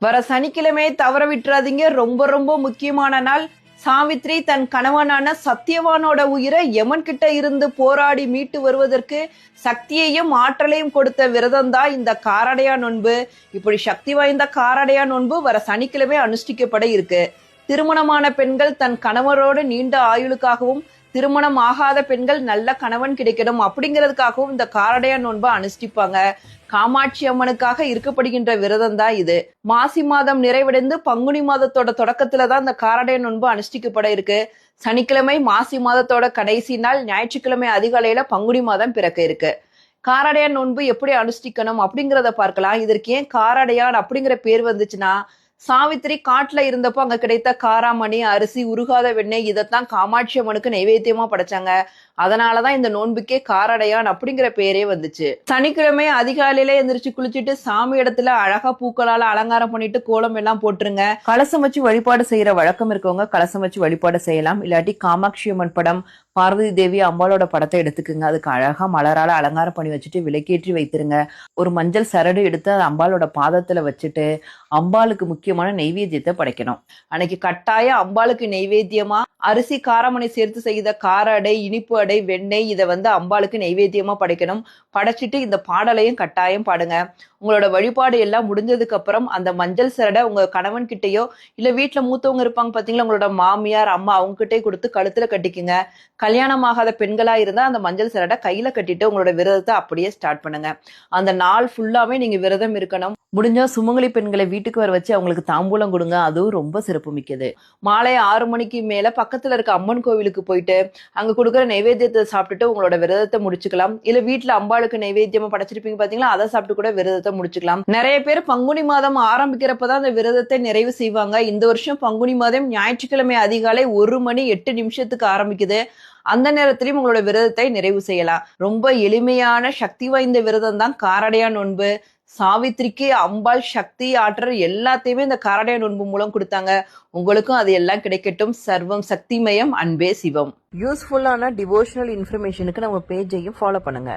வர சனிக்கிழமை தவற விட்டுறாதீங்க. ரொம்ப ரொம்ப முக்கியமான நாள். சாவித்ரி தன் கணவனான சத்தியவானோட உயிரை யமன் கிட்ட இருந்து போராடி மீட்டு வருவதற்கு சக்தியையும் ஆற்றலையும் கொடுத்த விரதம் தான் இந்த காரடையா நோன்பு. இப்படி சக்தி வாய்ந்த காரடையா நோன்பு வர சனிக்கிழமை அனுஷ்டிக்கப்பட இருக்கு. திருமணமான பெண்கள் தன் கணவரோடு நீண்ட ஆயுளுக்காகவும், திருமணம் ஆகாத பெண்கள் நல்ல கணவன் கிடைக்கணும் அப்படிங்கிறதுக்காகவும் இந்த காரடையா நோன்பை அனுஷ்டிப்பாங்க. காமாட்சி அம்மனுக்காக இருக்கப்படுகின்ற விரதம் தான் இது. மாசி மாதம் நிறைவடைந்து பங்குனி மாதத்தோட தொடக்கத்துலதான் இந்த காரடைய நோன்பு அனுஷ்டிக்கப்பட இருக்கு. சனிக்கிழமை மாசி மாதத்தோட கடைசி நாள், ஞாயிற்றுக்கிழமை அதிகாலையில பங்குனி மாதம் பிறக்க இருக்கு. காரடையான் நோன்பு எப்படி அனுஷ்டிக்கணும் அப்படிங்கிறத பார்க்கலாம். இதற்கு ஏன் காரடையான் அப்படிங்கிற பேர் வந்துச்சுன்னா, சாவித்திரி காட்டுல இருந்தப்போ அங்க கிடைத்த காராமணி, அரிசி, உருகாத வெண்ணெய் இதைத்தான் காமாட்சி அம்மனுக்கு நைவேத்தியமா படைச்சாங்க. அதனாலதான் இந்த நோன்புக்கே காரடையான் அப்படிங்கிற பேரே வந்துச்சு. சனிக்கிழமை அதிகாலையில எந்திரிச்சு குளிச்சுட்டு சாமி இடத்துல அழகா பூக்களால அலங்காரம் பண்ணிட்டு கோலம் எல்லாம் போட்டுருங்க. கலசம் வச்சு வழிபாடு செய்யற வழக்கம் இருக்கவங்க கலசம் வச்சு வழிபாடு செய்யலாம். இல்லாட்டி காமாட்சி அம்மன் படம், பார்வதி தேவி அம்பாளோட படத்தை எடுத்துக்குங்க. அதுக்கு அழகா மலரால அலங்காரம் பண்ணி வச்சுட்டு விளக்கேற்றி வைத்திருங்க. ஒரு மஞ்சள் சரடு எடுத்து அது அம்பாளோட பாதத்துல வச்சுட்டு அம்பாளுக்கு முக்கியமான நெய்வேத்தியத்தை படைக்கணும். அன்னைக்கு கட்டாயம் அம்பாளுக்கு நெய்வேத்தியமா அரிசி காரமணி சேர்த்து செய்த கார அடை, இனிப்பு அடை, வெண்ணெய் இதை அம்பாளுக்கு நெய்வேத்தியமா படைக்கணும். படைச்சிட்டு இந்த பாடலையும் கட்டாயம் பாடுங்க. உங்களோட வழிபாடு எல்லாம் முடிஞ்சதுக்கு அப்புறம் அந்த மஞ்சள் சரடை உங்க கணவன் கிட்டயோ இல்ல வீட்டுல மூத்தவங்க இருப்பாங்க பாத்தீங்களா, உங்களோட மாமியார், அம்மா, அவங்க கிட்டே கொடுத்து கழுத்துல கட்டிக்குங்க. கல்யாணம் ஆகாத பெண்களா இருந்தா அந்த மஞ்சள் சரடை கையில கட்டிட்டு உங்களோட விரதத்தை அப்படியே ஸ்டார்ட் பண்ணுங்க. அந்த நாள் ஃபுல்லாவே நீங்க விரதம் இருக்கணும். முடிஞ்சா சுமங்கலி பெண்களை வீட்டுக்கு வர வச்சு அவங்களுக்கு தாம்பூலம் கொடுங்க. அதுவும் ரொம்ப சிறப்பு மிக்கது. மாலை 6 மணிக்கு மேல பக்கத்துல இருக்க அம்மன் கோவிலுக்கு போயிட்டு அங்க கொடுக்குற நைவேத்தியத்தை சாப்பிட்டுட்டு உங்களோட விரதத்தை முடிச்சுக்கலாம். இல்ல வீட்டுல அம்பாளுக்கு நைவேத்தியமா படைச்சிருப்பீங்க பாத்தீங்களா, அதை சாப்பிட்டு கூட விரதத்தை முடிச்சுக்கலாம். நிறைய பேர் பங்குனி மாதம் ஆரம்பிக்கிறப்பதான் அந்த விரதத்தை நிறைவு செய்வாங்க. இந்த வருஷம் பங்குனி மாதம் ஞாயிற்றுக்கிழமை அதிகாலை 1 மணி 8 நிமிஷத்துக்கு ஆரம்பிக்குது. அந்த நேரத்திலையும் உங்களோட விரதத்தை நிறைவு செய்யலாம். ரொம்ப எளிமையான சக்தி வாய்ந்த விரதம் தான் காரடையா நோன்பு. சாவித்திரிக்கு அம்பாள் சக்தி, ஆற்றல் எல்லாத்தையுமே இந்த காரடைய நோன்பு மூலம் கொடுத்தாங்க. உங்களுக்கும் அது எல்லாம் கிடைக்கட்டும். சர்வம் சக்திமயம், அன்பே சிவம். யூஸ்ஃபுல்லான டிவோஷனல் இன்ஃபர்மேஷனுக்கு நம்ம பேஜையும் ஃபாலோ பண்ணுங்க.